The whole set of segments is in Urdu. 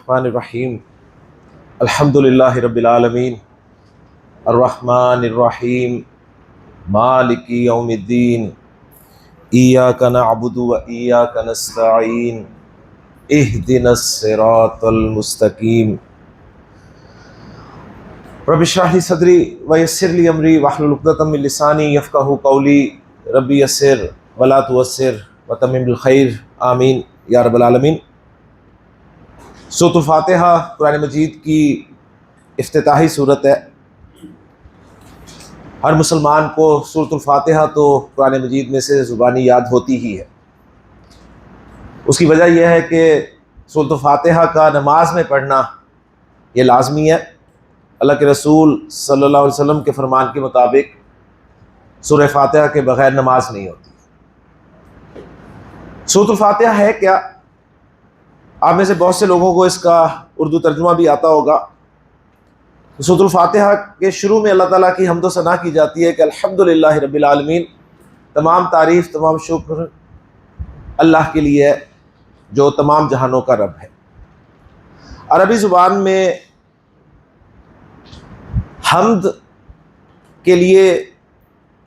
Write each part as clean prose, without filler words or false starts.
الرحمن الرحیم الحمدللہ رب العالمین الرحمن الرحیم مالک یوم الدین ایاک نعبد و ایاک نستعین اہدنا الصراط المستقیم رب اشرح لی صدری ویسر لی امری واحلل عقدۃ من لسانی یفقہوا قولی ربی یسر ولا تعسر وتمم بالخیر آمین یا رب العالمین۔ سورۃ الفاتحہ قرآن مجید کی افتتاحی صورت ہے۔ ہر مسلمان کو سورۃ الفاتحہ تو قرآن مجید میں سے زبانی یاد ہوتی ہی ہے۔ اس کی وجہ یہ ہے کہ سورۃ الفاتحہ کا نماز میں پڑھنا یہ لازمی ہے۔ اللہ کے رسول صلی اللہ علیہ وسلم کے فرمان کے مطابق سورہ فاتحہ کے بغیر نماز نہیں ہوتی۔ سورۃ الفاتحہ ہے کیا؟ آپ میں سے بہت سے لوگوں کو اس کا اردو ترجمہ بھی آتا ہوگا۔ سورۃ الفاتحہ کے شروع میں اللہ تعالیٰ کی حمد و ثنا کی جاتی ہے کہ الحمدللہ رب العالمین، تمام تعریف تمام شکر اللہ کے لیے ہے جو تمام جہانوں کا رب ہے۔ عربی زبان میں حمد کے لیے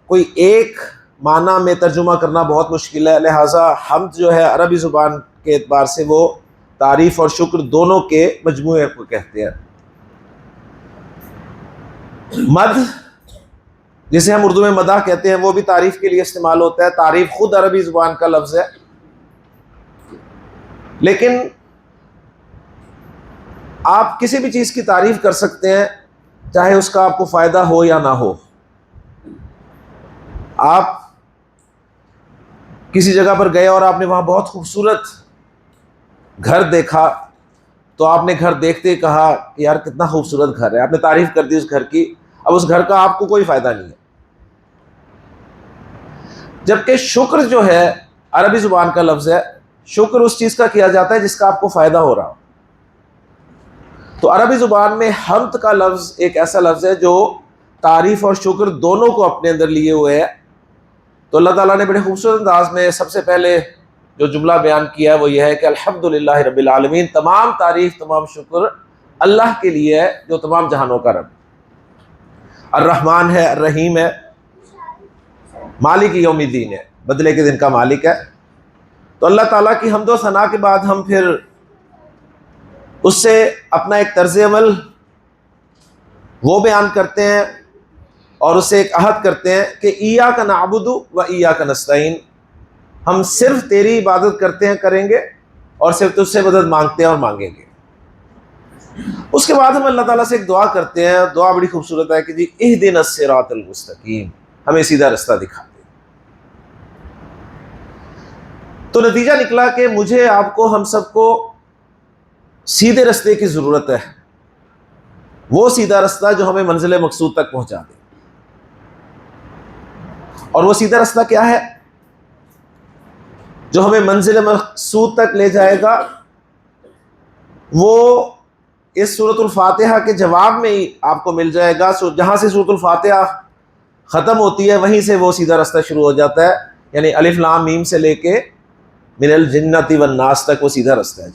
کوئی ایک معنی میں ترجمہ کرنا بہت مشکل ہے، لہٰذا حمد جو ہے عربی زبان کے اعتبار سے وہ تعریف اور شکر دونوں کے مجموعے کو کہتے ہیں۔ مدح جسے ہم اردو میں مدح کہتے ہیں وہ بھی تعریف کے لیے استعمال ہوتا ہے۔ تعریف خود عربی زبان کا لفظ ہے، لیکن آپ کسی بھی چیز کی تعریف کر سکتے ہیں چاہے اس کا آپ کو فائدہ ہو یا نہ ہو۔ آپ کسی جگہ پر گئے اور آپ نے وہاں بہت خوبصورت گھر دیکھا تو آپ نے گھر دیکھتے کہا کہ یار کتنا خوبصورت گھر ہے، آپ نے تعریف کر دی اس گھر کی، اب اس گھر کا آپ کو کوئی فائدہ نہیں ہے۔ جبکہ شکر جو ہے عربی زبان کا لفظ ہے، شکر اس چیز کا کیا جاتا ہے جس کا آپ کو فائدہ ہو رہا ہو۔ تو عربی زبان میں حمد کا لفظ ایک ایسا لفظ ہے جو تعریف اور شکر دونوں کو اپنے اندر لیے ہوئے ہے۔ تو اللہ تعالیٰ نے بڑے خوبصورت انداز میں سب سے پہلے جو جملہ بیان کیا ہے وہ یہ ہے کہ الحمدللہ رب العالمین، تمام تعریف تمام شکر اللہ کے لیے ہے جو تمام جہانوں کا رب، الرحمن ہے، الرحیم ہے، مالک یوم الدین ہے، بدلے کے دن کا مالک ہے۔ تو اللہ تعالیٰ کی حمد و ثنا کے بعد ہم پھر اس سے اپنا ایک طرز عمل وہ بیان کرتے ہیں اور اس سے ایک عہد کرتے ہیں کہ ایاک نعبد و ایاک نستعین، ہم صرف تیری عبادت کرتے ہیں، کریں گے، اور صرف تجھ سے مدد مانگتے ہیں اور مانگیں گے۔ اس کے بعد ہم اللہ تعالیٰ سے ایک دعا کرتے ہیں، دعا بڑی خوبصورت ہے کہ جی اہدنا الصراط المستقیم، ہمیں سیدھا رستہ دکھا دے۔ تو نتیجہ نکلا کہ مجھے، آپ کو، ہم سب کو سیدھے رستے کی ضرورت ہے، وہ سیدھا رستہ جو ہمیں منزل مقصود تک پہنچا دے۔ اور وہ سیدھا رستہ کیا ہے جو ہمیں منزل مقصود تک لے جائے گا؟ وہ اس سورۃ الفاتحہ کے جواب میں ہی آپ کو مل جائے گا۔ جہاں سے سورۃ الفاتحہ ختم ہوتی ہے وہیں سے وہ سیدھا رستہ شروع ہو جاتا ہے، یعنی الف لام میم سے لے کے من الجنۃ والناس تک وہ سیدھا رستہ ہے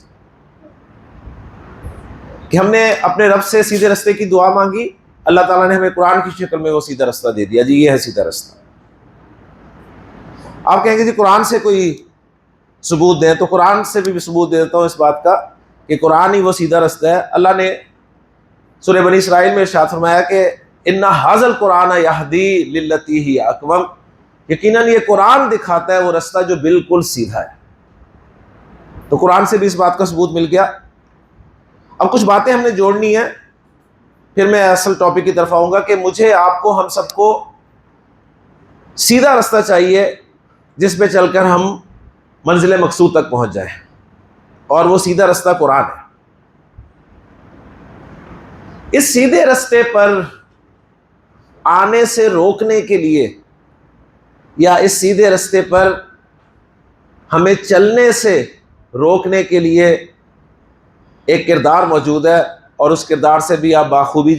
کہ ہم نے اپنے رب سے سیدھے رستے کی دعا مانگی، اللہ تعالیٰ نے ہمیں قرآن کی شکل میں وہ سیدھا رستہ دے دیا، جی یہ ہے سیدھا رستہ۔ آپ کہیں گے جی قرآن سے کوئی ثبوت دیں، تو قرآن سے بھی ثبوت دے دیتا ہوں اس بات کا کہ قرآن ہی وہ سیدھا رستہ ہے۔ اللہ نے سورہ بنی اسرائیل میں ارشاد فرمایا کہ ان ھذا القرآن یہدی للتی ہی اقوم، یقیناً یہ قرآن دکھاتا ہے وہ رستہ جو بالکل سیدھا ہے۔ تو قرآن سے بھی اس بات کا ثبوت مل گیا۔ اب کچھ باتیں ہم نے جوڑنی ہیں، پھر میں اصل ٹاپک کی طرف آؤں گا کہ مجھے، آپ کو، ہم سب کو سیدھا رستہ چاہیے جس پہ چل کر ہم منزل مقصود تک پہنچ جائیں، اور وہ سیدھا رستہ قرآن ہے۔ اس سیدھے رستے پر آنے سے روکنے کے لیے، یا اس سیدھے رستے پر ہمیں چلنے سے روکنے کے لیے ایک کردار موجود ہے، اور اس کردار سے بھی آپ بخوبی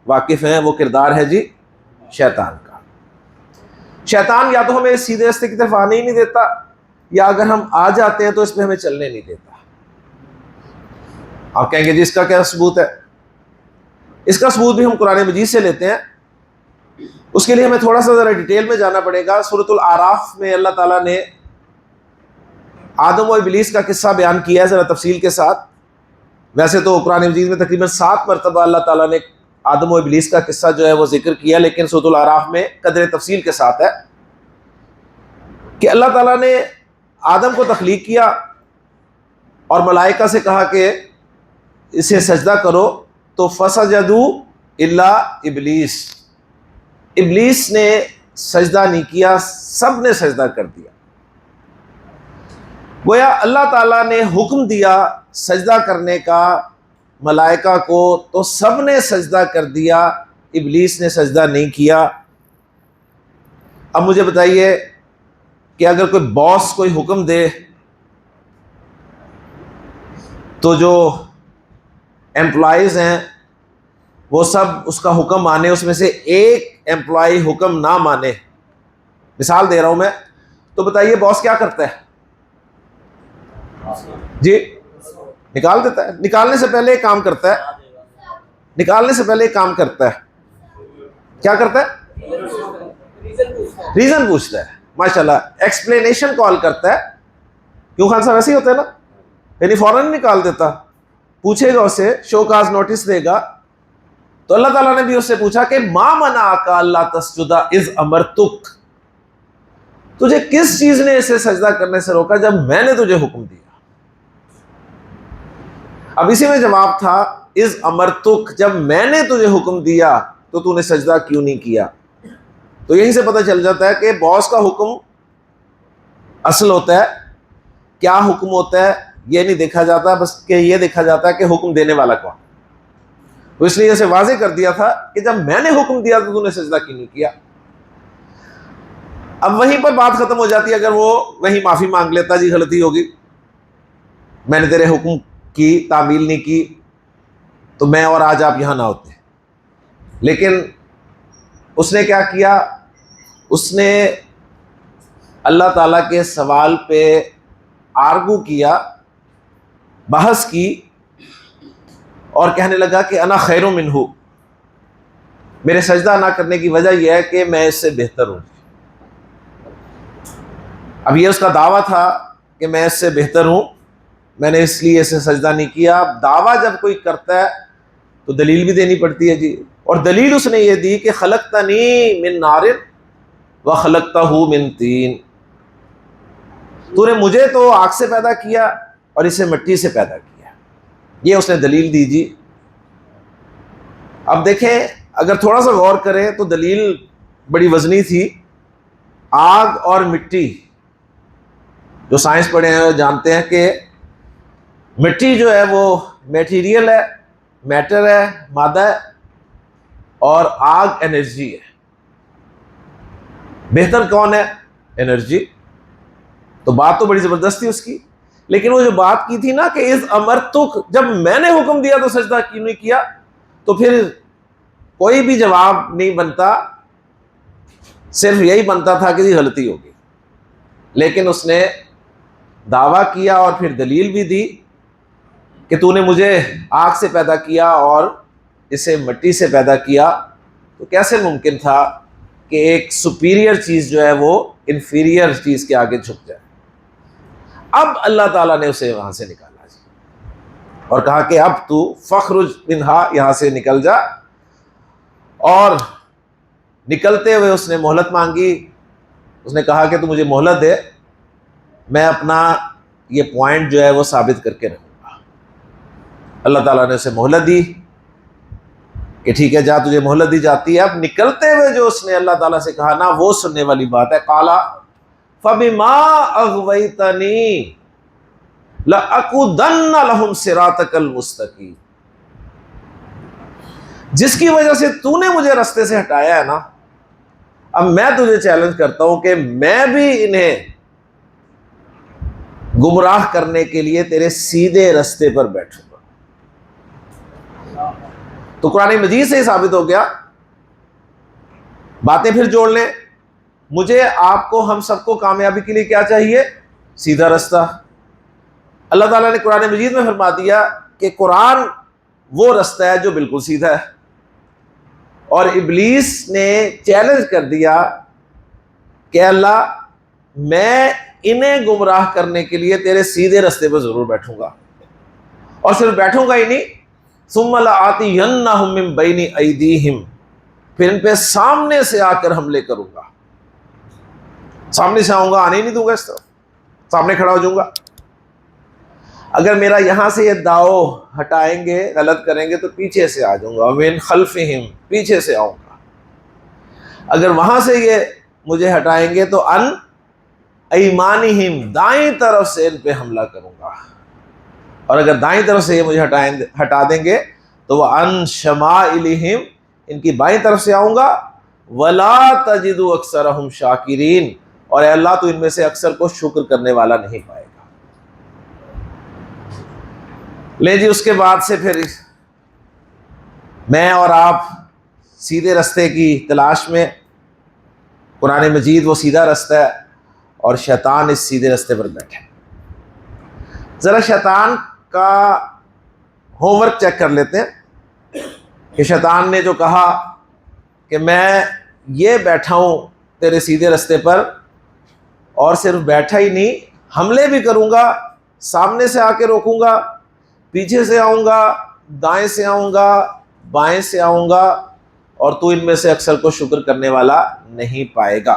واقف ہیں۔ وہ کردار ہے جی شیطان کا۔ شیطان یا تو ہمیں اس سیدھے رستے کی طرف آنے ہی نہیں دیتا، یا اگر ہم آ جاتے ہیں تو اس پہ ہمیں چلنے نہیں دیتا۔ آپ کہیں گے جی اس کا کیا ثبوت ہے؟ اس کا ثبوت بھی ہم قرآن مجید سے لیتے ہیں. اس کے لیے ہمیں تھوڑا سا ذرا ڈیٹیل میں جانا پڑے گا. سورۃ الاعراف میں اللہ تعالیٰ نے آدم و ابلیس کا قصہ بیان کیا ہے ذرا تفصیل کے ساتھ. ویسے تو قرآن مجید میں تقریباً 7 مرتبہ اللہ تعالیٰ نے آدم و ابلیس کا قصہ جو ہے وہ ذکر کیا، لیکن سورۃ الاعراف میں قدر تفصیل کے ساتھ ہے کہ اللہ تعالیٰ نے آدم کو تخلیق کیا اور ملائکہ سے کہا کہ اسے سجدہ کرو، تو فسجدوا الا ابلیس، ابلیس نے سجدہ نہیں کیا، سب نے سجدہ کر دیا. گویا اللہ تعالیٰ نے حکم دیا سجدہ کرنے کا ملائکہ کو، تو سب نے سجدہ کر دیا، ابلیس نے سجدہ نہیں کیا. اب مجھے بتائیے کہ اگر کوئی باس کوئی حکم دے تو جو امپلائیز ہیں وہ سب اس کا حکم مانے، اس میں سے ایک امپلائی حکم نہ مانے، مثال دے رہا ہوں میں، تو بتائیے باس کیا کرتا ہے؟ جی نکال دیتا ہے. نکالنے سے پہلے ایک کام کرتا ہے، نکالنے سے پہلے ایک کام کرتا ہے. کیا کرتا ہے؟ ریزن پوچھتا ہے. ماشاءاللہ، ایکسپلینیشن کال کرتا ہے. کیوں خان صاحب ایسے ہی ہوتا ہے نا، یعنی فوراً نکال دیتا، پوچھے گا اسے، شو کاز نوٹس دے گا. تو اللہ تعالیٰ نے بھی اس سے پوچھا کہ ما منعک الا تسجد اذ امرتک، تجھے کس چیز نے اسے سجدہ کرنے سے روکا جب میں نے تجھے حکم دیا؟ اب اسی میں جواب تھا اذ امرتک، جب میں نے تجھے حکم دیا تو تو نے سجدہ کیوں نہیں کیا؟ تو یہیں سے پتہ چل جاتا ہے کہ باس کا حکم اصل ہوتا ہے. کیا حکم ہوتا ہے یہ نہیں دیکھا جاتا، بس کہ یہ دیکھا جاتا ہے کہ حکم دینے والا کون. تو اس لیے اسے واضح کر دیا تھا کہ جب میں نے حکم دیا تو نے سجدہ کیوں نہیں کیا. اب وہیں پر بات ختم ہو جاتی ہے. اگر وہ وہیں معافی مانگ لیتا، جی غلطی ہوگی، میں نے تیرے حکم کی تعمیل نہیں کی، تو میں اور آج آپ یہاں نہ ہوتے. لیکن اس نے کیا کیا؟ اس نے اللہ تعالیٰ کے سوال پہ آرگو کیا، بحث کی، اور کہنے لگا کہ انا خیر منہ، میرے سجدہ نہ کرنے کی وجہ یہ ہے کہ میں اس سے بہتر ہوں. اب یہ اس کا دعویٰ تھا کہ میں اس سے بہتر ہوں، میں نے اس لیے اسے سجدہ نہیں کیا. اب دعویٰ جب کوئی کرتا ہے تو دلیل بھی دینی پڑتی ہے جی. اور دلیل اس نے یہ دی کہ خلقتنی من نار وخلقتہ من طین، تو نے مجھے تو آگ سے پیدا کیا اور اسے مٹی سے پیدا کیا. یہ اس نے دلیل دی جی. اب دیکھیں اگر تھوڑا سا غور کریں تو دلیل بڑی وزنی تھی. آگ اور مٹی، جو سائنس پڑھے ہیں وہ جانتے ہیں کہ مٹی جو ہے وہ میٹیریل ہے، میٹر ہے، مادہ ہے، اور آگ انرجی ہے. بہتر کون ہے؟ انرجی. تو بات تو بڑی زبردست تھی اس کی، لیکن وہ جو بات کی تھی نا کہ اذ امرتک، جب میں نے حکم دیا تو سجدہ کیوں نہیں کیا، تو پھر کوئی بھی جواب نہیں بنتا، صرف یہی بنتا تھا کہ جی غلطی ہوگی. لیکن اس نے دعویٰ کیا اور پھر دلیل بھی دی کہ تو نے مجھے آگ سے پیدا کیا اور اسے مٹی سے پیدا کیا. تو کیسے ممکن تھا کہ ایک سپیریئر چیز جو ہے وہ انفیریئر چیز کے آگے جھک جائے؟ اب اللہ تعالیٰ نے اسے وہاں سے نکالا جی، اور کہا کہ اب تو فخرج منہا، یہاں سے نکل جا. اور نکلتے ہوئے اس نے مہلت مانگی. اس نے کہا کہ تو مجھے مہلت دے، میں اپنا یہ پوائنٹ جو ہے وہ ثابت کر کے رہوں گا. اللہ تعالیٰ نے اسے مہلت دی کہ ٹھیک ہے جا، تجھے مہلت دی جاتی ہے. اب نکلتے ہوئے جو اس نے اللہ تعالیٰ سے کہا نا، وہ سننے والی بات ہے. قالا فبما اغویتنی لاقعدن لہم صراطک المستقیم، جس کی وجہ سے تو نے مجھے رستے سے ہٹایا ہے نا، اب میں تجھے چیلنج کرتا ہوں کہ میں بھی انہیں گمراہ کرنے کے لیے تیرے سیدھے رستے پر بیٹھوں گا. تو قرآن مجید سے ہی ثابت ہو گیا. باتیں پھر جوڑ لیں. مجھے، آپ کو، ہم سب کو کامیابی کے لیے کیا چاہیے؟ سیدھا رستہ. اللہ تعالیٰ نے قرآن مجید میں فرما دیا کہ قرآن وہ رستہ ہے جو بالکل سیدھا ہے، اور ابلیس نے چیلنج کر دیا کہ اللہ میں انہیں گمراہ کرنے کے لیے تیرے سیدھے رستے پہ ضرور بیٹھوں گا، اور صرف بیٹھوں گا ہی نہیں، ثم لآتینہم من بین ایدیہم، پھر ان پہ سامنے سے آ کر حملے کروں گا، سامنے سے آؤں گا، آنے ہی نہیں دوں گا، اس طرح سامنے کھڑا ہو جاؤں گا۔ اگر میرا یہاں سے یہ داؤ ہٹائیں گے، غلط کریں گے، تو پیچھے سے آ جاؤں گا، من خلفہم، پیچھے سے آؤں گا۔ اگر وہاں سے یہ مجھے ہٹائیں گے تو ان ایمانہم، دائیں طرف سے ان پہ حملہ کروں گا، اور اگر دائیں طرف سے یہ مجھے ہٹا دیں گے تو وہ ان شمائلہم، ان کی بائیں طرف سے آؤں گا، ولا تجد اکثرہم شاکرین، اور اے اللہ تو ان میں سے اکثر کو شکر کرنے والا نہیں پائے گا۔ لے جی، اس کے بعد سے پھر میں اور آپ سیدھے رستے کی تلاش میں، قرآن مجید وہ سیدھا رستہ ہے اور شیطان اس سیدھے رستے پر بیٹھے۔ ذرا شیطان کا ہوم ورک چیک کر لیتے ہیں کہ شیطان نے جو کہا کہ میں یہ بیٹھا ہوں تیرے سیدھے رستے پر، اور صرف بیٹھا ہی نہیں، حملے بھی کروں گا، سامنے سے آ کے روکوں گا، پیچھے سے آؤں گا، دائیں سے آؤں گا، بائیں سے آؤں گا، اور تو ان میں سے اکثر کو شکر کرنے والا نہیں پائے گا۔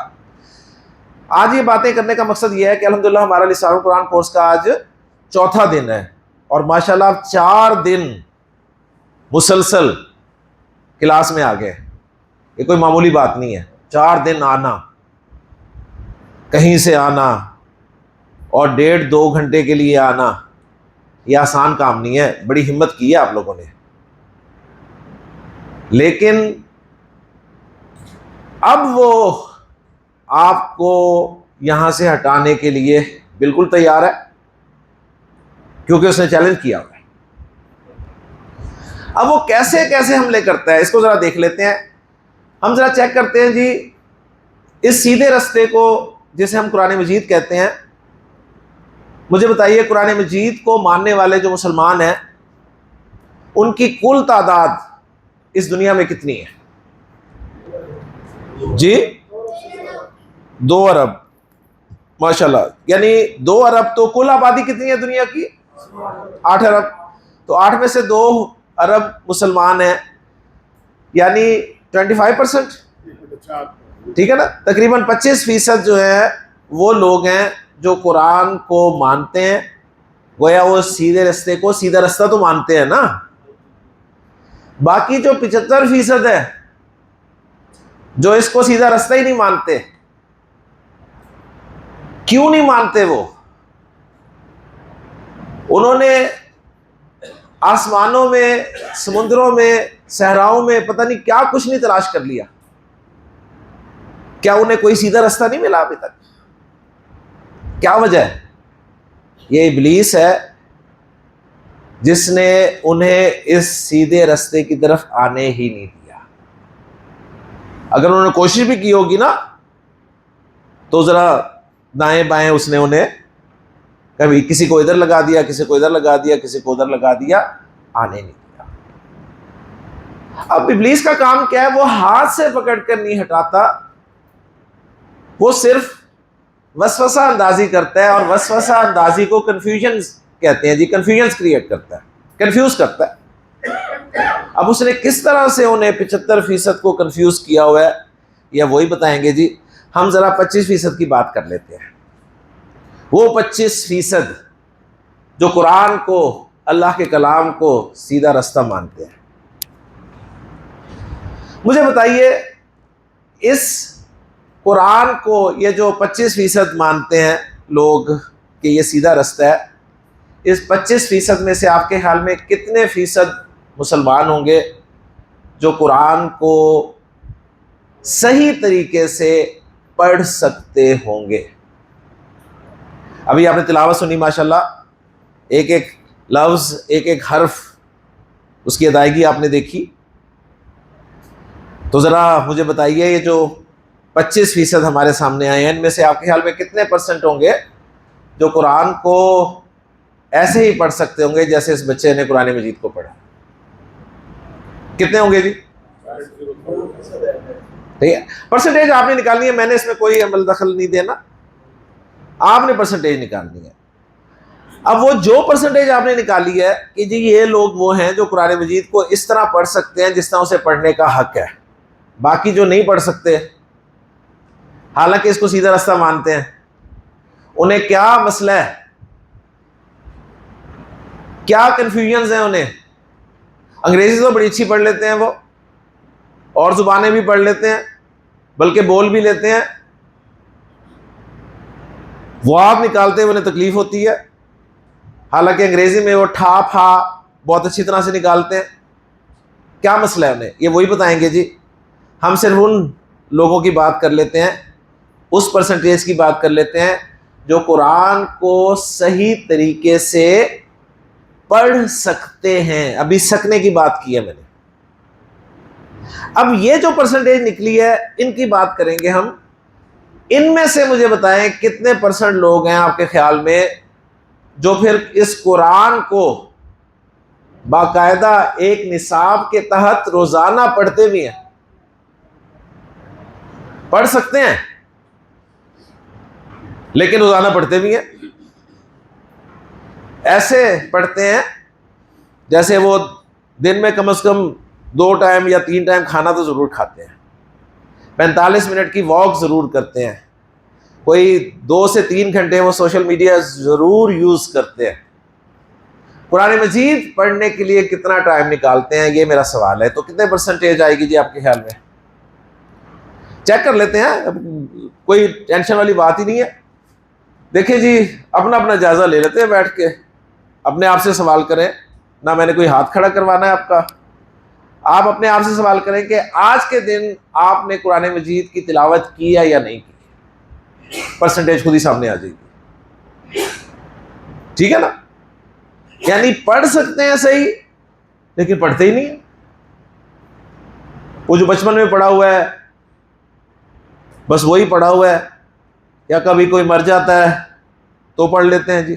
آج یہ باتیں کرنے کا مقصد یہ ہے کہ الحمدللہ ہمارا لسان القرآن کورس کا آج چوتھا دن ہے، اور ماشاءاللہ آپ 4 دن مسلسل کلاس میں آ گئے۔ یہ کوئی معمولی بات نہیں ہے، 4 دن آنا، کہیں سے آنا اور 1.5-2 گھنٹے کے لیے آنا، یہ آسان کام نہیں ہے، بڑی ہمت کی ہے آپ لوگوں نے۔ لیکن اب وہ آپ کو یہاں سے ہٹانے کے لیے بالکل تیار ہے، کیونکہ اس نے چیلنج کیا ہوا ہے۔ اب وہ کیسے کیسے حملے کرتا ہے، اس کو ذرا دیکھ لیتے ہیں۔ ہم ذرا چیک کرتے ہیں جی، اس سیدھے رستے کو جسے ہم قرآن مجید کہتے ہیں، مجھے بتائیے قرآن مجید کو ماننے والے جو مسلمان ہیں ان کی کل تعداد اس دنیا میں کتنی ہے؟ جی 2 ارب، ماشاءاللہ، یعنی 2 ارب، تو کل آبادی کتنی ہے دنیا کی؟ 8 ارب، تو 8 میں سے 2 ارب مسلمان ہیں، یعنی 25%، ٹھیک ہے نا؟ تقریباً 25% جو ہے وہ لوگ ہیں جو قرآن کو مانتے ہیں، گویا وہ سیدھے رستے کو سیدھا رستہ تو مانتے ہیں نا۔ باقی جو 75% ہے جو اس کو سیدھا رستہ ہی نہیں مانتے، کیوں نہیں مانتے؟ وہ انہوں نے آسمانوں میں، سمندروں میں، صحراؤں میں پتہ نہیں کیا کچھ نہیں تلاش کر لیا، کیا انہیں کوئی سیدھا رستہ نہیں ملا ابھی تک؟ کیا وجہ ہے؟ یہ ابلیس ہے جس نے انہیں اس سیدھے رستے کی طرف آنے ہی نہیں دیا۔ اگر انہوں نے کوشش بھی کی ہوگی نا تو ذرا دائیں بائیں اس نے انہیں کبھی کسی کو ادھر لگا دیا، کسی کو ادھر لگا دیا، کسی کو ادھر لگا دیا، آنے نہیں دیا۔ اب ابلیس کا کام کیا ہے؟ وہ ہاتھ سے پکڑ کر نہیں ہٹاتا، وہ صرف وسوسہ اندازی کرتا ہے، اور وسوسہ اندازی کو کنفیوژن کہتے ہیں جی، کنفیوژن کریٹ کرتا ہے، کنفیوز کرتا ہے۔ اب اس نے کس طرح سے انہیں 75% کو کنفیوز کیا ہوا ہے، یا وہی بتائیں گے جی۔ ہم ذرا 25% کی بات کر لیتے ہیں، وہ 25% جو قرآن کو، اللہ کے کلام کو سیدھا رستہ مانتے ہیں۔ مجھے بتائیے، اس قرآن کو یہ جو 25% مانتے ہیں لوگ کہ یہ سیدھا رستہ ہے، اس 25% میں سے آپ کے خیال میں کتنے فیصد مسلمان ہوں گے جو قرآن کو صحیح طریقے سے پڑھ سکتے ہوں گے؟ ابھی آپ نے تلاوت سنی ماشاءاللہ، ایک ایک لفظ، ایک ایک حرف، اس کی ادائیگی آپ نے دیکھی۔ تو ذرا مجھے بتائیے، یہ جو 25% ہمارے سامنے آئے ہیں، ان میں سے آپ کے خیال میں کتنے % ہوں گے جو قرآن کو ایسے ہی پڑھ سکتے ہوں گے جیسے اس بچے نے قرآن مجید کو پڑھا. کتنے ہوں گے جی؟ ٹھیک ہے. پرسنٹیج آپ نے نکالنی ہے، میں نے اس میں کوئی عمل دخل نہیں دینا، آپ نے پرسنٹیج نکالنی ہے. اب وہ جو پرسنٹیج آپ نے نکالی ہے کہ جی یہ لوگ وہ ہیں جو قرآن مجید کو اس طرح پڑھ سکتے ہیں جس طرح اسے پڑھنے کا حق ہے، باقی جو نہیں پڑھ سکتے حالانکہ اس کو سیدھا راستہ مانتے ہیں، انہیں کیا مسئلہ ہے، کیا کنفیوژنز ہیں انہیں؟ انگریزی تو بڑی اچھی پڑھ لیتے ہیں وہ، اور زبانیں بھی پڑھ لیتے ہیں، بلکہ بول بھی لیتے ہیں، وہ آپ نکالتے ہیں انہیں تکلیف ہوتی ہے، حالانکہ انگریزی میں وہ ٹھا پھا بہت اچھی طرح سے نکالتے ہیں. کیا مسئلہ ہے انہیں؟ یہ وہی بتائیں گے جی. ہم صرف ان لوگوں کی بات کر لیتے ہیں، اس پرسنٹیج کی بات کر لیتے ہیں جو قرآن کو صحیح طریقے سے پڑھ سکتے ہیں. ابھی سکنے کی بات کی ہے میں نے. اب یہ جو پرسنٹیج نکلی ہے ان کی بات کریں گے ہم. ان میں سے مجھے بتائیں کتنے پرسنٹ لوگ ہیں آپ کے خیال میں جو پھر اس قرآن کو باقاعدہ ایک نصاب کے تحت روزانہ پڑھتے بھی ہیں؟ پڑھ سکتے ہیں لیکن روزانہ پڑھتے بھی ہیں. ایسے پڑھتے ہیں جیسے وہ دن میں کم از کم 2 ٹائم یا 3 ٹائم کھانا تو ضرور کھاتے ہیں، 45 منٹ کی واک ضرور کرتے ہیں، کوئی 2 سے 3 گھنٹے وہ سوشل میڈیا ضرور یوز کرتے ہیں. قرآن مجید پڑھنے کے لیے کتنا ٹائم نکالتے ہیں، یہ میرا سوال ہے. تو کتنے پرسنٹیج آئے گی جی آپ کے خیال میں؟ چیک کر لیتے ہیں، کوئی ٹینشن والی بات ہی نہیں ہے. دیکھیں جی اپنا اپنا جائزہ لے لیتے ہیں بیٹھ کے، اپنے آپ سے سوال کریں. نہ میں نے کوئی ہاتھ کھڑا کروانا ہے آپ کا، آپ اپنے آپ سے سوال کریں کہ آج کے دن آپ نے قرآن مجید کی تلاوت کی ہے یا نہیں کی. پرسنٹیج خود ہی سامنے آ جائے گی. ٹھیک ہے نا؟ یعنی پڑھ سکتے ہیں صحیح لیکن پڑھتے ہی نہیں ہیں. وہ جو بچپن میں پڑھا ہوا ہے بس وہی پڑھا ہوا ہے، یا کبھی کوئی مر جاتا ہے تو پڑھ لیتے ہیں جی،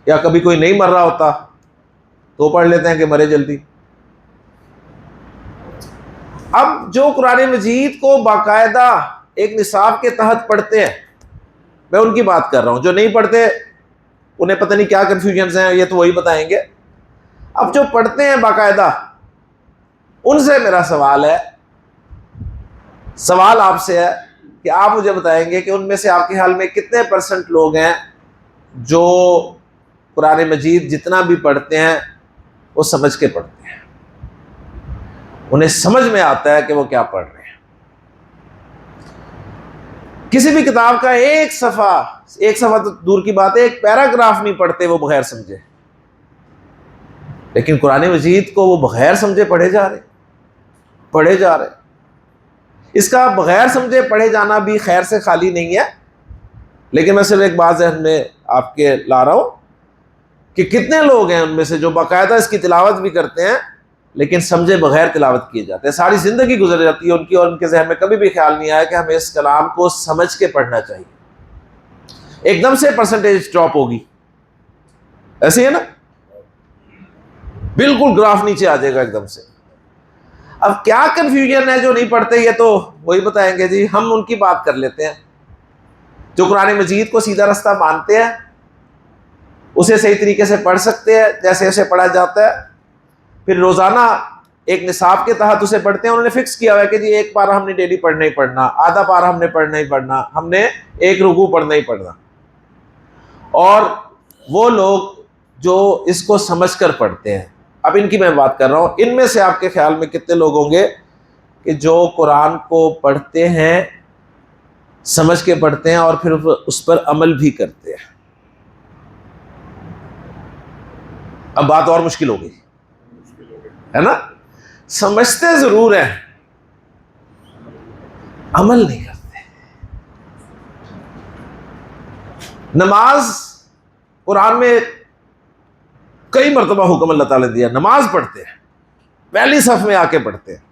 یا کبھی کوئی نہیں مر رہا ہوتا تو پڑھ لیتے ہیں کہ مرے جلدی. اب جو قرآن مجید کو باقاعدہ ایک نصاب کے تحت پڑھتے ہیں میں ان کی بات کر رہا ہوں. جو نہیں پڑھتے انہیں پتہ نہیں کیا کنفیوژنز ہیں، یہ تو وہی بتائیں گے. اب جو پڑھتے ہیں باقاعدہ ان سے میرا سوال ہے، سوال آپ سے ہے کہ آپ مجھے بتائیں گے کہ ان میں سے آپ کے حال میں کتنے پرسنٹ لوگ ہیں جو قرآن مجید جتنا بھی پڑھتے ہیں وہ سمجھ کے پڑھتے ہیں، انہیں سمجھ میں آتا ہے کہ وہ کیا پڑھ رہے ہیں. کسی بھی کتاب کا ایک صفحہ تو دور کی بات ہے، ایک پیراگراف نہیں پڑھتے وہ بغیر سمجھے. لیکن قرآن مجید کو وہ بغیر سمجھے پڑھے جا رہے. اس کا بغیر سمجھے پڑھے جانا بھی خیر سے خالی نہیں ہے. لیکن میں صرف ایک بات ذہن میں آپ کے لا رہا ہوں کہ کتنے لوگ ہیں ان میں سے جو باقاعدہ اس کی تلاوت بھی کرتے ہیں لیکن سمجھے بغیر تلاوت کیے جاتے ہیں. ساری زندگی گزر جاتی ہے ان کی اور ان کے ذہن میں کبھی بھی خیال نہیں آیا کہ ہمیں اس کلام کو سمجھ کے پڑھنا چاہیے. ایک دم سے پرسنٹیج ڈراپ ہوگی، ایسے ہی ہے نا؟ بالکل گراف نیچے آ جائے گا ایک دم سے. اب کیا کنفیوژن ہے جو نہیں پڑھتے، یہ تو وہی بتائیں گے جی. ہم ان کی بات کر لیتے ہیں جو قرآن مجید کو سیدھا راستہ مانتے ہیں، اسے صحیح طریقے سے پڑھ سکتے ہیں جیسے اسے پڑھا جاتا ہے، پھر روزانہ ایک نصاب کے تحت اسے پڑھتے ہیں. انہوں نے فکس کیا ہوا ہے کہ جی 1 پارہ ہم نے ڈیلی پڑھنا ہی پڑھنا، آدھا پارہ ہم نے پڑھنا ہی پڑھنا، ہم نے 1 رکوع پڑھنا ہی پڑھنا. اور وہ لوگ جو اس کو سمجھ کر پڑھتے ہیں، اب ان کی میں بات کر رہا ہوں. ان میں سے آپ کے خیال میں کتنے لوگ ہوں گے کہ جو قرآن کو پڑھتے ہیں، سمجھ کے پڑھتے ہیں اور پھر اس پر عمل بھی کرتے ہیں؟ اب بات اور مشکل ہو گئی ہے نا؟ سمجھتے ضرور ہیں، عمل نہیں کرتے. نماز قرآن میں کئی مرتبہ حکم اللہ تعالیٰ نے دیا، نماز پڑھتے ہیں، پہلی صف میں آ کے پڑھتے ہیں،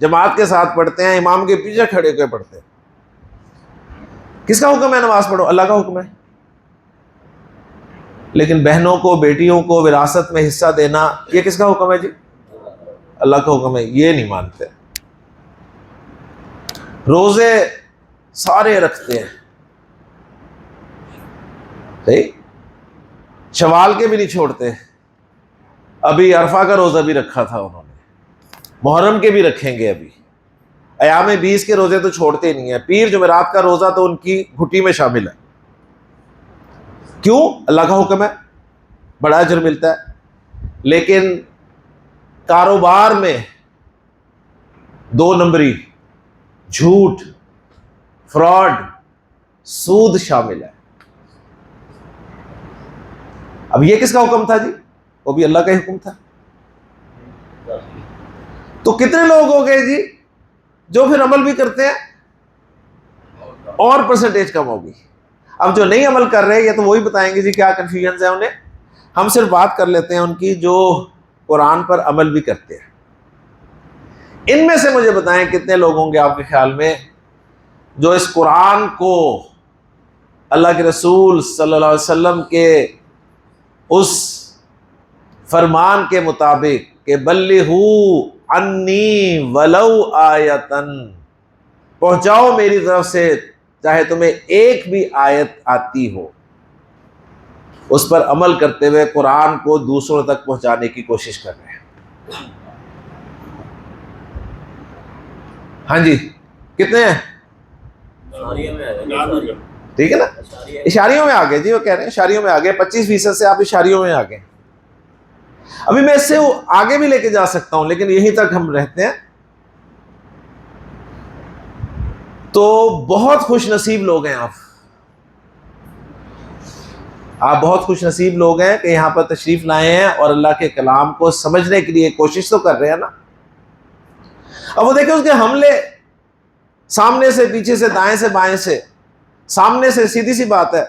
جماعت کے ساتھ پڑھتے ہیں، امام کے پیچھے کھڑے ہو کے پڑھتے ہیں. کس کا حکم ہے نماز پڑھو؟ اللہ کا حکم ہے. لیکن بہنوں کو بیٹیوں کو وراثت میں حصہ دینا یہ کس کا حکم ہے جی؟ اللہ کا حکم ہے، یہ نہیں مانتے۔ روزے سارے رکھتے ہیں، صحیح، شوال کے بھی نہیں چھوڑتے، ابھی عرفہ کا روزہ بھی رکھا تھا انہوں نے، محرم کے بھی رکھیں گے، ابھی ایام 20 کے روزے تو چھوڑتے نہیں ہیں، پیر جمعرات کا روزہ تو ان کی گھٹی میں شامل ہے۔ کیوں؟ اللہ کا حکم ہے، بڑا اجر ملتا ہے۔ لیکن کاروبار میں 2 نمبری، جھوٹ، فراڈ، سود شامل ہے۔ اب یہ کس کا حکم تھا جی؟ وہ بھی اللہ کا حکم تھا۔ تو کتنے لوگ ہو گئے جی جو پھر عمل بھی کرتے ہیں اور پرسنٹیج کم ہوگی۔ اب جو نہیں عمل کر رہے یہ تو وہی بتائیں گے جی کیا کنفیوژنز ہیں انہیں، ہم صرف بات کر لیتے ہیں ان کی جو قرآن پر عمل بھی کرتے ہیں۔ ان میں سے مجھے بتائیں کتنے لوگ ہوں گے آپ کے خیال میں جو اس قرآن کو اللہ کے رسول صلی اللہ علیہ وسلم کے اس فرمان کے مطابق کہ بلغوا عنی ولو آیتن، پہنچاؤ میری طرف سے چاہے تمہیں ایک بھی آیت آتی ہو، اس پر عمل کرتے ہوئے قرآن کو دوسروں تک پہنچانے کی کوشش کر رہے ہیں۔ ہاں جی کتنے ہیں؟ ٹھیک ہے نا، اشاریوں میں آگے جی، وہ کہہ رہے ہیں اشاریوں میں آگے، 25% سے آپ اشاریوں میں آگے۔ ابھی میں اس سے آگے بھی لے کے جا سکتا ہوں لیکن یہیں تک ہم رہتے ہیں۔ تو بہت خوش نصیب لوگ ہیں آپ بہت خوش نصیب لوگ ہیں کہ یہاں پر تشریف لائے ہیں اور اللہ کے کلام کو سمجھنے کے لیے کوشش تو کر رہے ہیں نا۔ اب وہ دیکھیں اس کے حملے سامنے سے، پیچھے سے، دائیں سے، بائیں سے، سامنے سے، سیدھی سی بات ہے۔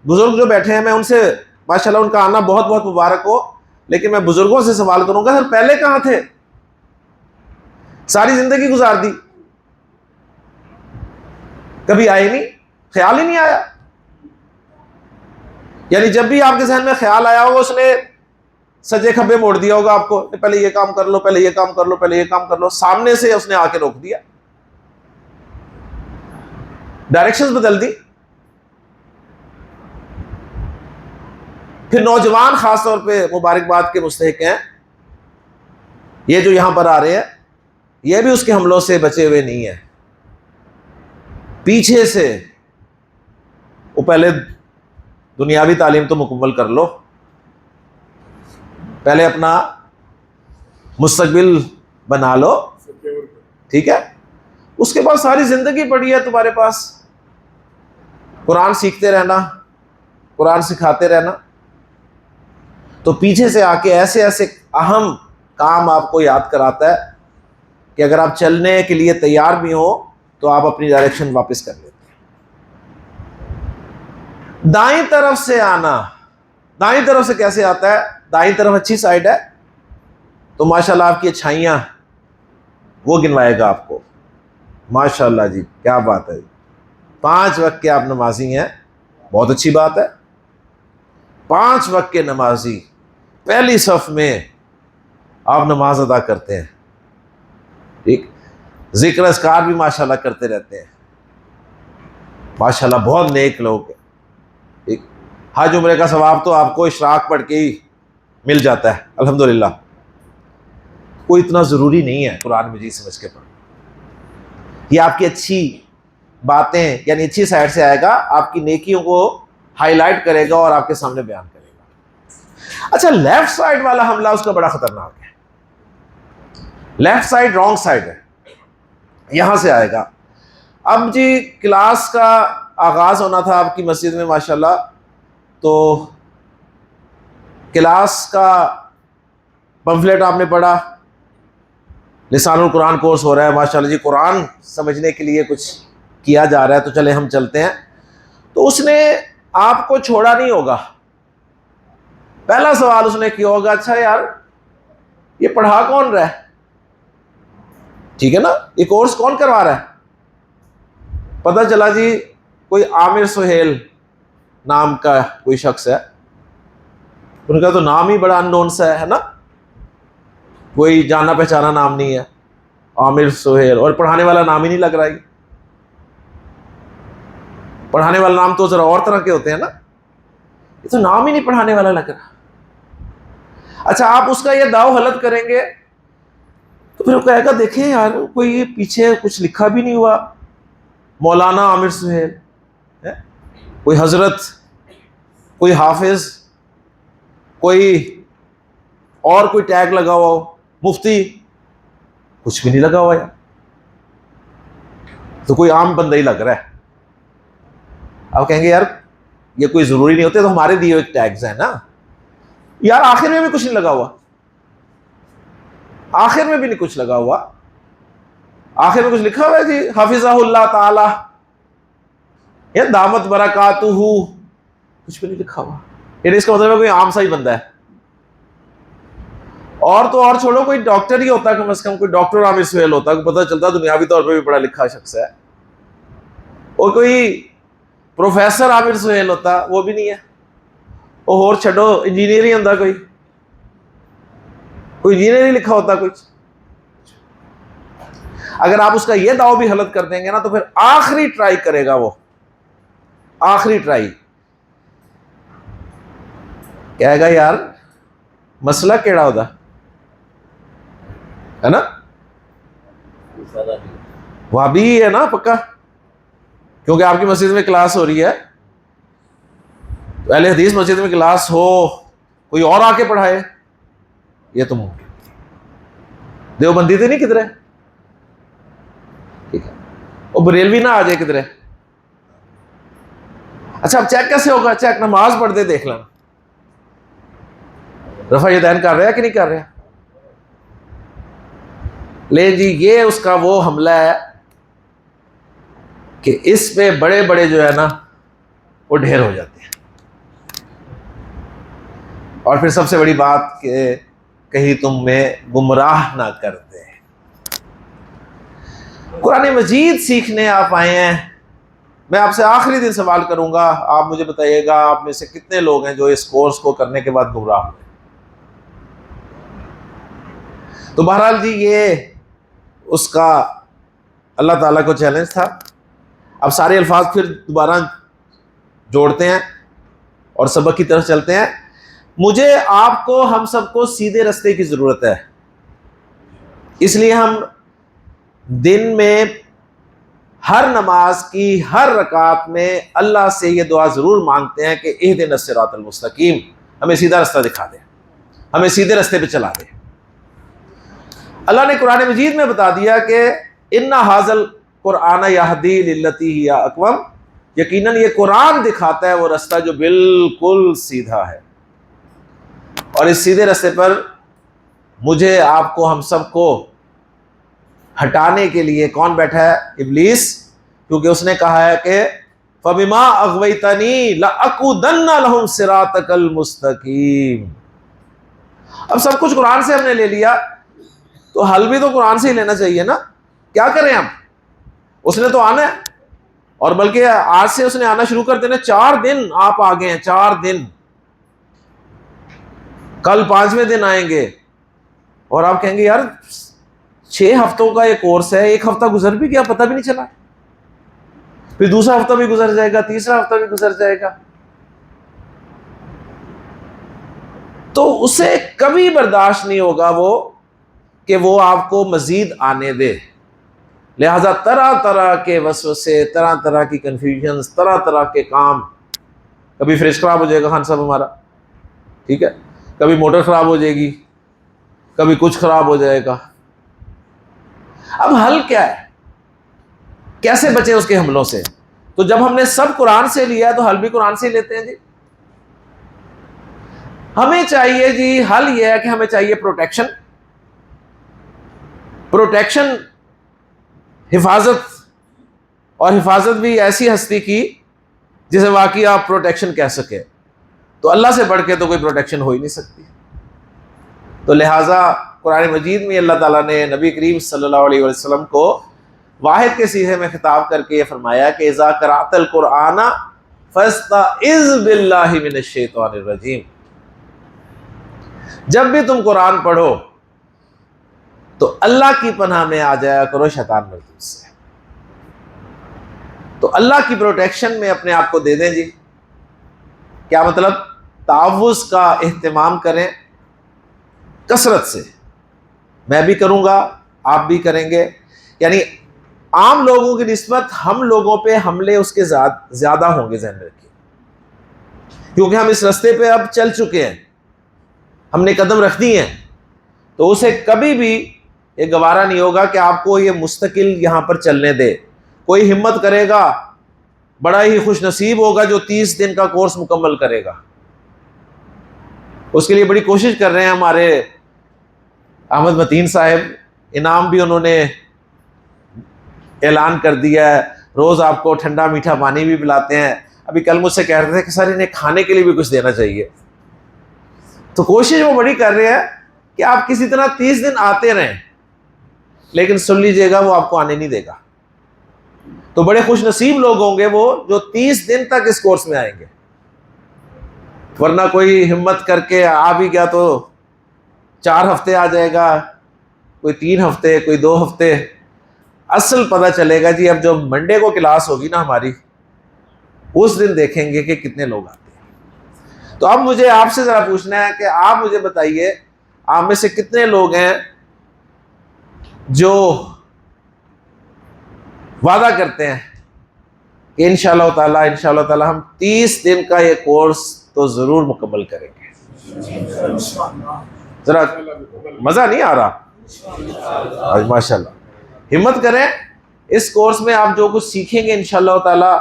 بزرگ جو بیٹھے ہیں میں ان سے ماشاءاللہ ان کا آنا بہت بہت مبارک ہو، لیکن میں بزرگوں سے سوال کروں گا سر پہلے کہاں تھے؟ ساری زندگی گزار دی، کبھی آئے نہیں، خیال ہی نہیں آیا۔ یعنی جب بھی آپ کے ذہن میں خیال آیا ہوگا اس نے سجے کھبے موڑ دیا ہوگا آپ کو، پہلے یہ کام کر لو، پہلے یہ کام کر لو، پہلے یہ کام کر لو، سامنے سے اس نے آ کے روک دیا، ڈائریکشنز بدل دی۔ پھر نوجوان خاص طور پہ مبارکباد کے مستحق ہیں، یہ جو یہاں پر آ رہے ہیں یہ بھی اس کے حملوں سے بچے ہوئے نہیں ہیں۔ پیچھے سے وہ پہلے دنیاوی تعلیم تو مکمل کر لو، پہلے اپنا مستقبل بنا لو، ٹھیک ہے، اس کے بعد ساری زندگی پڑی ہے تمہارے پاس، قرآن سیکھتے رہنا، قرآن سکھاتے رہنا۔ تو پیچھے سے آ کے ایسے ایسے اہم کام آپ کو یاد کراتا ہے کہ اگر آپ چلنے کے لیے تیار بھی ہوں تو آپ اپنی ڈائریکشن واپس کر لیتے ہیں۔ دائیں طرف سے آنا، دائیں طرف سے کیسے آتا ہے؟ دائیں طرف اچھی سائڈ ہے تو ماشاءاللہ آپ کی اچھائیاں وہ گنوائے گا آپ کو۔ ماشاءاللہ جی کیا بات ہے، 5 وقت کے آپ نمازی ہیں، بہت اچھی بات ہے۔ 5 وقت کے نمازی، پہلی صف میں آپ نماز ادا کرتے ہیں، ٹھیک، ذکر اذکار بھی ماشاءاللہ کرتے رہتے ہیں، ماشاءاللہ بہت نیک لوگ ہیں، ٹھیک۔ حج عمرے کا ثواب تو آپ کو اشراق پڑھ کے ہی مل جاتا ہے الحمدللہ، کوئی اتنا ضروری نہیں ہے قرآن مجید سمجھ کے پڑھنا۔ یہ آپ کی اچھی باتیں یعنی اچھی سائڈ سے آئے گا، آپ کی نیکیوں کو ہائی لائٹ کرے گا اور آپ کے سامنے بیان کرے گا۔ اچھا لیفٹ سائڈ والا حملہ اس کا بڑا خطرناک ہے، لیفٹ سائڈ رانگ سائڈ ہے، یہاں سے آئے گا۔ اب جی کلاس کا آغاز ہونا تھا آپ کی مسجد میں ماشاءاللہ، تو کلاس کا پمفلیٹ آپ نے پڑھا، لسان القرآن کورس ہو رہا ہے ماشاءاللہ جی، قرآن سمجھنے کے لیے کچھ کیا جا رہا ہے، تو چلے ہم چلتے ہیں۔ تو اس نے آپ کو چھوڑا نہیں ہوگا، پہلا سوال اس نے کیا ہوگا اچھا یار یہ پڑھا کون رہا ہے، ٹھیک ہے نا، یہ کورس کون کروا رہا ہے؟ پتہ چلا جی کوئی عامر سہیل نام کا کوئی شخص ہے، ان کا تو نام ہی بڑا ان نون سا ہے نا, کوئی جانا پہچانا نام نہیں ہے, عامر سہیل, اور پڑھانے والا نام ہی نہیں لگ رہا. پڑھانے والا نام تو ذرا اور طرح کے ہوتے ہیں نا, یہ تو نام ہی نہیں پڑھانے والا لگ رہا. اچھا آپ اس کا یہ داؤ غلط کریں گے تو پھر وہ کہے گا دیکھیں یار کوئی یہ پیچھے کچھ لکھا بھی نہیں ہوا, مولانا عامر سہیل, کوئی حضرت, کوئی حافظ, کوئی اور کوئی ٹیگ لگا ہوا ہو, مفتی, کچھ بھی نہیں لگا ہوا یار, تو کوئی عام بندہ ہی لگ رہا ہے. آپ کہیں گے یار یہ کوئی ضروری نہیں ہوتے, تو ہمارے دیے ایک ٹیگز ہیں نا یار, آخر میں بھی کچھ نہیں لگا ہوا, آخر میں بھی نہیں کچھ لگا ہوا, آخر میں کچھ لکھا ہوا ہے جی حافظہ اللہ تعالی یا دامت برکاتہ, کچھ بھی نہیں لکھا ہوا. یعنی اس کا مطلب ہے کوئی عام سا ہی بندہ ہے. اور تو اور چھوڑو, کوئی ڈاکٹر ہی ہوتا کم از کم, کوئی ڈاکٹر عامر سہیل ہوتا, پتہ چلتا دنیاوی طور پہ بھی پڑھا لکھا شخص ہے. اور کوئی پروفیسر عامر سہیل ہوتا, وہ بھی نہیں ہے. اور چھڈو انجینئر ہی ہوتا, کوئی انجینئر ہی لکھا ہوتا کچھ. اگر آپ اس کا یہ دعویٰ بھی غلط کر دیں گے نا تو پھر آخری ٹرائی کرے گا, وہ آخری ٹرائی کہے گا یار مسئلہ کیڑا ہوتا ہے نا, وہابی ہے نا پکا, کیونکہ آپ کی مسجد میں کلاس ہو رہی ہے, اہل حدیث مسجد میں کلاس ہو, کوئی اور آ کے پڑھائے, یہ تو ممکن. دیوبندی تو نہیں کدھر ہے, ٹھیک ہے, وہ بریلوی نہ آ جائے کدھر ہے. اچھا اب چیک کیسے ہوگا؟ چیک نماز پڑھتے دیکھ لینا رفع یدین کر رہا ہے کہ نہیں کر رہا. لے جی یہ اس کا وہ حملہ ہے کہ اس پہ بڑے بڑے جو ہے نا وہ ڈھیر ہو جاتے ہیں. اور پھر سب سے بڑی بات کہ کہیں تم میں گمراہ نہ کر دے. قرآن مجید سیکھنے آپ آئے ہیں, میں آپ سے آخری دن سوال کروں گا, آپ مجھے بتائیے گا آپ میں سے کتنے لوگ ہیں جو اس کورس کو کرنے کے بعد گمراہ ہوئے. تو بہرحال جی یہ اس کا اللہ تعالیٰ کو چیلنج تھا. اب سارے الفاظ پھر دوبارہ جوڑتے ہیں اور سبق کی طرف چلتے ہیں. مجھے آپ کو ہم سب کو سیدھے رستے کی ضرورت ہے, اس لیے ہم دن میں ہر نماز کی ہر رکعت میں اللہ سے یہ دعا ضرور مانگتے ہیں کہ اہدنا الصراط المستقیم, ہمیں سیدھا رستہ دکھا دے, ہمیں سیدھے رستے پہ چلا دے. اللہ نے قرآن مجید میں بتا دیا کہ ان ھذا القرآن یہدی للتی ہی اقوم, یقیناً یہ قرآن دکھاتا ہے وہ رستہ جو بالکل سیدھا ہے. اور اس سیدھے رستے پر مجھے آپ کو ہم سب کو ہٹانے کے لیے کون بیٹھا ہے؟ ابلیس, کیونکہ اس نے کہا ہے کہ فَبِمَا أَغْوَيْتَنِي لَأَقْعُدَنَّ لَهُمْ صِرَاطَكَ الْمُسْتَقِيمَ. اب سب کچھ قرآن سے ہم نے لے لیا تو حل بھی تو قرآن سے ہی لینا چاہیے نا. کیا کریں ہم؟ اس نے تو آنا ہے, اور بلکہ آج سے اس نے آنا شروع کر دینا. 4 دن آپ آگے ہیں, 4 دن, کل 5ویں دن آئیں گے, اور آپ کہیں گے یار 6 ہفتوں کا یہ کورس ہے, 1 ہفتہ گزر بھی گیا پتہ بھی نہیں چلا, پھر دوسرا ہفتہ بھی گزر جائے گا, تیسرا ہفتہ بھی گزر جائے گا. تو اسے کبھی برداشت نہیں ہوگا وہ کہ وہ آپ کو مزید آنے دے. لہذا طرح طرح کے وسوسے, طرح طرح کی کنفیوژنز, طرح طرح کے کام. کبھی فریج خراب ہو جائے گا خان صاحب ہمارا, ٹھیک ہے, کبھی موٹر خراب ہو جائے گی, کبھی کچھ خراب ہو جائے گا. اب حل کیا ہے؟ کیسے بچیں اس کے حملوں سے؟ تو جب ہم نے سب قرآن سے لیا تو حل بھی قرآن سے لیتے ہیں جی. ہمیں چاہیے جی, حل یہ ہے کہ ہمیں چاہیے پروٹیکشن, حفاظت, اور حفاظت بھی ایسی ہستی کی جسے واقعی آپ پروٹیکشن کہہ سکے. تو اللہ سے بڑھ کے تو کوئی پروٹیکشن ہو ہی نہیں سکتی. تو لہٰذا قرآن مجید میں اللہ تعالیٰ نے نبی کریم صلی اللہ علیہ وسلم کو واحد کے صیغے میں خطاب کر کے یہ فرمایا کہ اذا قرأت القرآن فاستعذ باللہ من الشیطان الرجیم. جب بھی تم قرآن پڑھو تو اللہ کی پناہ میں آ جایا کرو شیطان مردود سے. تو اللہ کی پروٹیکشن میں اپنے آپ کو دے دیں جی. کیا مطلب؟ تعوذ کا اہتمام کریں کثرت سے. میں بھی کروں گا، آپ بھی کریں گے. یعنی عام لوگوں کی نسبت ہم لوگوں پہ حملے اس کے زیادہ ہوں گے، ذہن رکھیے، کیونکہ ہم اس راستے پہ اب چل چکے ہیں، ہم نے قدم رکھ دی ہیں. تو اسے کبھی بھی یہ گوارا نہیں ہوگا کہ آپ کو یہ مستقل یہاں پر چلنے دے. کوئی ہمت کرے گا بڑا ہی خوش نصیب ہوگا جو 30 دن کا کورس مکمل کرے گا. اس کے لیے بڑی کوشش کر رہے ہیں ہمارے احمد متین صاحب، انعام بھی انہوں نے اعلان کر دیا ہے. روز آپ کو ٹھنڈا میٹھا پانی بھی پلاتے ہیں. ابھی کل مجھ سے کہہ رہے تھے کہ سر انہیں کھانے کے لیے بھی کچھ دینا چاہیے. تو کوشش وہ بڑی کر رہے ہیں کہ آپ کسی طرح 30 دن آتے رہیں، لیکن سن لیجئے گا وہ آپ کو آنے نہیں دے گا. تو بڑے خوش نصیب لوگ ہوں گے وہ جو 30 دن تک اس کورس میں آئیں گے. ورنہ کوئی ہمت کر کے آ بھی گیا تو 4 ہفتے آ جائے گا، کوئی 3 ہفتے، کوئی 2 ہفتے. اصل پتہ چلے گا جی اب جو منڈے کو کلاس ہوگی نا ہماری، اس دن دیکھیں گے کہ کتنے لوگ آتے ہیں. تو اب مجھے آپ سے ذرا پوچھنا ہے کہ آپ مجھے بتائیے آپ میں سے کتنے لوگ ہیں جو وعدہ کرتے ہیں کہ انشاءاللہ تعالی ہم 30 دن کا یہ کورس تو ضرور مکمل کریں گے. ذرا مزہ نہیں آ رہا؟ ماشاءاللہ ہمت کریں. اس کورس میں آپ جو کچھ سیکھیں گے انشاءاللہ تعالی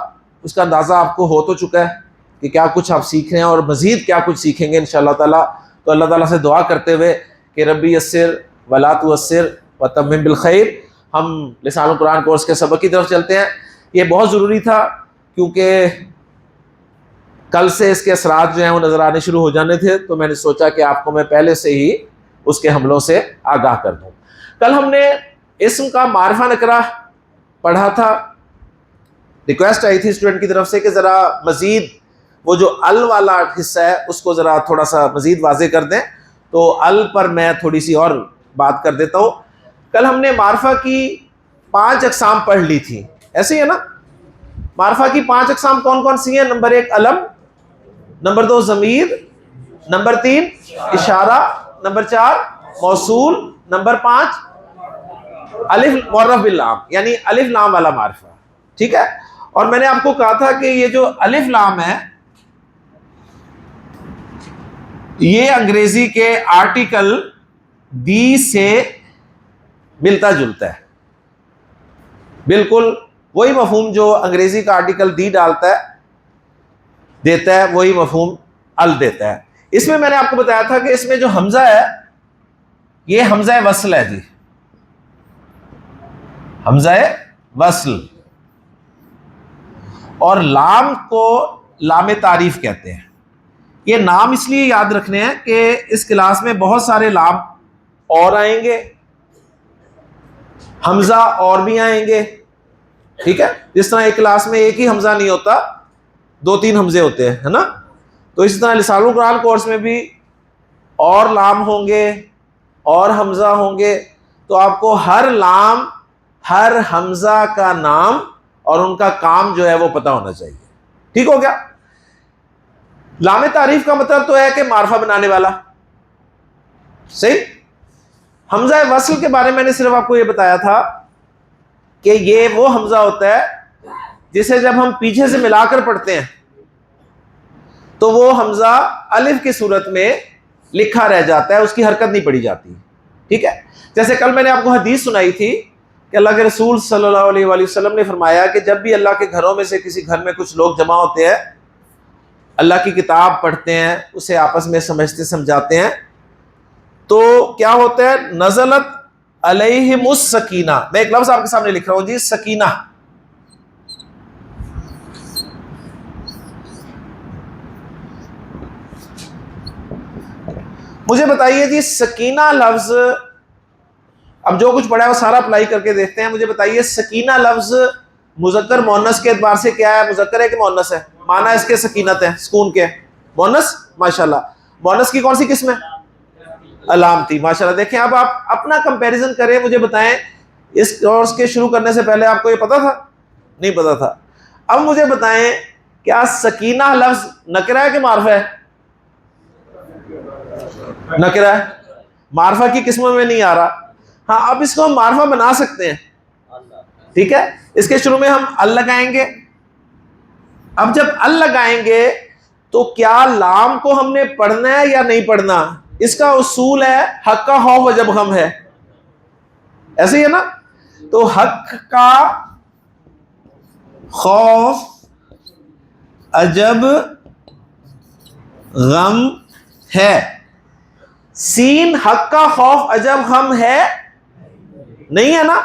اس کا اندازہ آپ کو ہو تو چکا ہے کہ کیا کچھ آپ سیکھ رہے ہیں اور مزید کیا کچھ سیکھیں گے انشاءاللہ تعالی. تو اللہ تعالیٰ سے دعا کرتے ہوئے کہ ربی یسر ولا تعسر وتمم بالخیر، ہم لسان القرآن کورس کے سبق کی طرف چلتے ہیں. یہ بہت ضروری تھا کیونکہ کل سے اس کے اثرات جو ہیں وہ نظر آنے شروع ہو جانے تھے، تو میں نے سوچا کہ آپ کو میں پہلے سے ہی اس کے حملوں سے آگاہ کر دوں. کل ہم نے اسم کا معرفہ نکرہ پڑھا تھا. ریکویسٹ آئی تھی اسٹوڈنٹ کی طرف سے کہ ذرا مزید وہ جو ال والا حصہ ہے اس کو ذرا تھوڑا سا مزید واضح کر دیں. تو ال پر میں تھوڑی سی اور بات کر دیتا ہوں. کل ہم نے معرفہ کی 5 اقسام پڑھ لی تھی، ایسے ہی ہے نا؟ معرفہ کی 5 اقسام کون کون سی ہیں؟ نمبر 1 علم، نمبر 2 ضمیر، نمبر 3 اشارہ، نمبر 4 موصول، نمبر 5 الف معرف باللام، یعنی الف لام والا معرفہ. ٹھیک ہے؟ اور میں نے آپ کو کہا تھا کہ یہ جو الف لام ہے یہ انگریزی کے آرٹیکل دی سے ملتا جلتا ہے. بالکل وہی مفہوم جو انگریزی کا آرٹیکل دی ڈالتا ہے دیتا ہے، وہی مفہوم ال دیتا ہے. اس میں نے آپ کو بتایا تھا کہ اس میں جو حمزہ ہے یہ حمزہ وصل ہے جی، حمزہ وصل. اور لام کو لام تعریف کہتے ہیں. یہ نام اس لیے یاد رکھنے ہیں کہ اس کلاس میں بہت سارے لام اور آئیں گے، حمزہ اور بھی آئیں گے. ٹھیک ہے؟ جس طرح ایک کلاس میں ایک ہی حمزہ نہیں ہوتا، 2-3 حمزے ہوتے ہیں، ہے نا؟ تو اسی طرح لسان القرآن کورس میں بھی اور لام ہوں گے اور حمزہ ہوں گے. تو آپ کو ہر لام، ہر حمزہ کا نام اور ان کا کام جو ہے وہ پتہ ہونا چاہیے. ٹھیک ہو گیا؟ لام تعریف کا مطلب تو ہے کہ معرفہ بنانے والا. صحیح؟ حمزہ وصل کے بارے میں نے صرف آپ کو یہ بتایا تھا کہ یہ وہ حمزہ ہوتا ہے جسے جب ہم پیچھے سے ملا کر پڑھتے ہیں تو وہ حمزہ الف کی صورت میں لکھا رہ جاتا ہے، اس کی حرکت نہیں پڑی جاتی. ٹھیک ہے؟ جیسے کل میں نے آپ کو حدیث سنائی تھی کہ اللہ کے رسول صلی اللہ علیہ وآلہ وسلم نے فرمایا کہ جب بھی اللہ کے گھروں میں سے کسی گھر میں کچھ لوگ جمع ہوتے ہیں، اللہ کی کتاب پڑھتے ہیں، اسے آپس میں سمجھتے سمجھاتے ہیں، تو کیا ہوتا ہے؟ نزلت علیہم السکینہ. میں ایک لفظ آپ کے سامنے لکھ رہا ہوں جی، سکینہ. مجھے بتائیے جی سکینہ لفظ، اب جو کچھ پڑھا ہے وہ سارا اپلائی کر کے دیکھتے ہیں. مجھے بتائیے سکینہ لفظ مذکر مؤنث کے اعتبار سے کیا ہے؟ مذکر ہے کہ مؤنث ہے؟ معنی اس کے سکینت ہے، سکون کے. مؤنث؟ ماشاءاللہ. مؤنث کی کون سی قسم ہے؟ علامتی. ماشاءاللہ. دیکھیں اب آپ اپنا کمپیریزن کریں, مجھے بتائیں اس کورس کے شروع کرنے سے پہلے آپ کو یہ پتا تھا؟ نہیں پتا تھا. اب مجھے بتائیں کیا سکینہ لفظ نکرہ ہے کہ معرفہ ہے؟ نکرہ ہے, معرفہ کی قسموں میں نہیں آ رہا. ہاں اب اس کو ہم معرفہ بنا سکتے ہیں, ٹھیک ہے. اس کے شروع میں ہم ال لگائیں گے. اب جب ال لگائیں گے تو کیا لام کو ہم نے پڑھنا ہے یا نہیں پڑھنا؟ اس کا اصول ہے حق کا خوف جب غم ہے, ایسے ہی ہے نا. تو حق کا خوف عجب غم ہے. سین حق کا خوف عجب غم ہے نہیں ہے نا,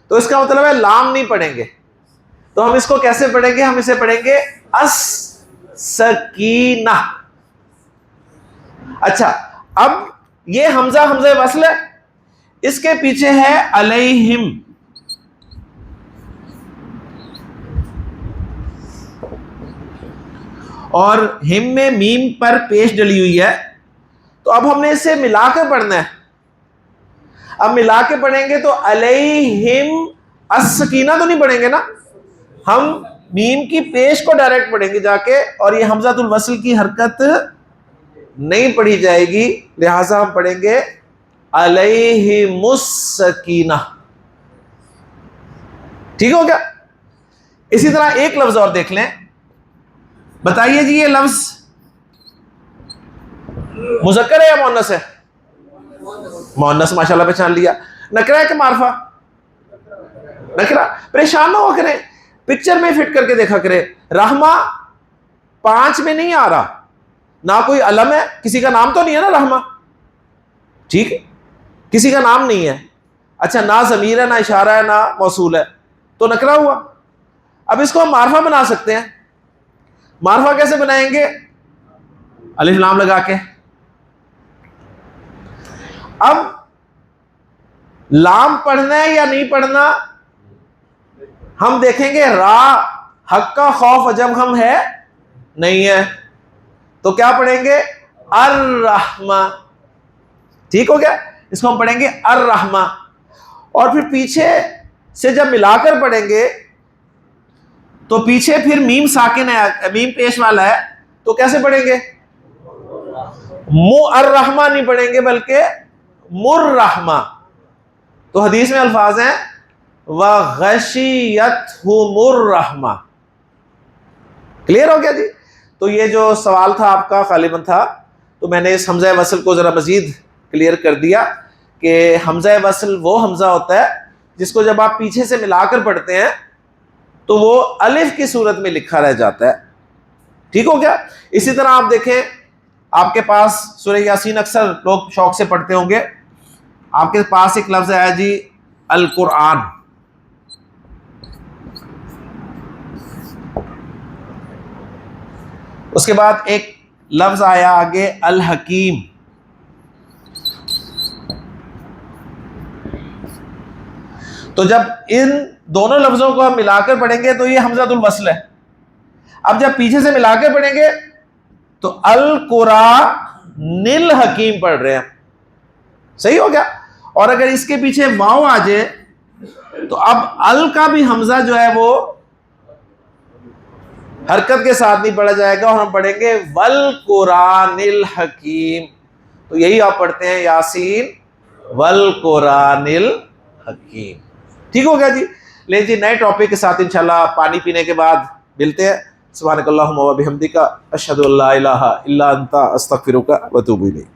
تو اس کا مطلب ہے لام نہیں پڑھیں گے. تو ہم اس کو کیسے پڑھیں گے؟ ہم اسے پڑھیں گے اس سکینہ. اچھا اب یہ حمزہ حمزہ وصل ہے, اس کے پیچھے ہے علیہم. اور ہم میں میم پر پیش ڈلی ہوئی ہے, تو اب ہم نے اسے ملا کے پڑھنا ہے. اب ملا کے پڑھیں گے تو علیہم السکینہ تو نہیں پڑھیں گے نا, ہم میم کی پیش کو ڈائریکٹ پڑھیں گے جا کے, اور یہ حمزۃ الوصل کی حرکت نہیں پڑھی جائے گی, لہذا ہم پڑھیں گے علیہم السکینہ. ٹھیک ہو گیا. اسی طرح ایک لفظ اور دیکھ لیں, بتائیے جی یہ لفظ مذکر ہے یا مؤنث ہے؟ مؤنث. ماشاءاللہ پہچان لیا. نکرہ ہے کہ معرفہ؟ نکرہ. پریشان نہ ہو کریں, پکچر میں فٹ کر کے دیکھا کرے. رحمہ 5 میں نہیں آ رہا, نہ کوئی علم ہے, کسی کا نام تو نہیں ہے نا رحمہ, ٹھیک ہے, کسی کا نام نہیں ہے. اچھا نہ ضمیر ہے, نہ اشارہ ہے, نہ موصول ہے, تو نکرہ ہوا. اب اس کو ہم معرفہ بنا سکتے ہیں. معرفہ کیسے بنائیں گے؟ الف لام لگا کے. اب لام پڑھنا ہے یا نہیں پڑھنا ہم دیکھیں گے. را حق کا خوف عجب غم ہے نہیں ہے, تو کیا پڑھیں گے؟ الرحمہ. ٹھیک ہو گیا. اس کو ہم پڑھیں گے الرحمہ. اور پھر پیچھے سے جب ملا کر پڑھیں گے تو پیچھے پھر میم ساکن ہے, میم پیش والا ہے, تو کیسے پڑھیں گے؟ الرحمہ نہیں پڑھیں گے بلکہ مررحمہ. تو حدیث میں الفاظ ہیں وَغَشِيَتْهُمُ الرَّحْمَةُ. کلیئر ہو گیا جی. تو یہ جو سوال تھا آپ کا غالباً تھا, تو میں نے اس حمزہ وصل کو ذرا مزید کلیئر کر دیا کہ حمزہ وصل وہ حمزہ ہوتا ہے جس کو جب آپ پیچھے سے ملا کر پڑھتے ہیں تو وہ الف کی صورت میں لکھا رہ جاتا ہے. ٹھیک ہو گیا. اسی طرح آپ دیکھیں, آپ کے پاس سورہ یاسین اکثر لوگ شوق سے پڑھتے ہوں گے, آپ کے پاس ایک لفظ ہے جی القرآن. اس کے بعد ایک لفظ آیا آگے الحکیم. تو جب ان دونوں لفظوں کو ہم ملا کر پڑھیں گے تو یہ حمزۃ الوصل ہے. اب جب پیچھے سے ملا کر پڑھیں گے تو القرآن الحکیم پڑھ رہے ہیں. صحیح ہو گیا. اور اگر اس کے پیچھے واو آ جائے تو اب ال کا بھی حمزہ جو ہے وہ حرکت کے ساتھ نہیں پڑھا جائے گا, اور ہم پڑھیں گے والقرآن الحکیم. تو یہی آپ پڑھتے ہیں یاسین والقرآن الحکیم. ٹھیک ہو گیا جی. لیں جی نئے ٹاپک کے ساتھ انشاءاللہ پانی پینے کے بعد ملتے ہیں. سبحانک اللہم و بحمدک اشہد ان لا الہ الا انت استغفرک و اتوب الیک.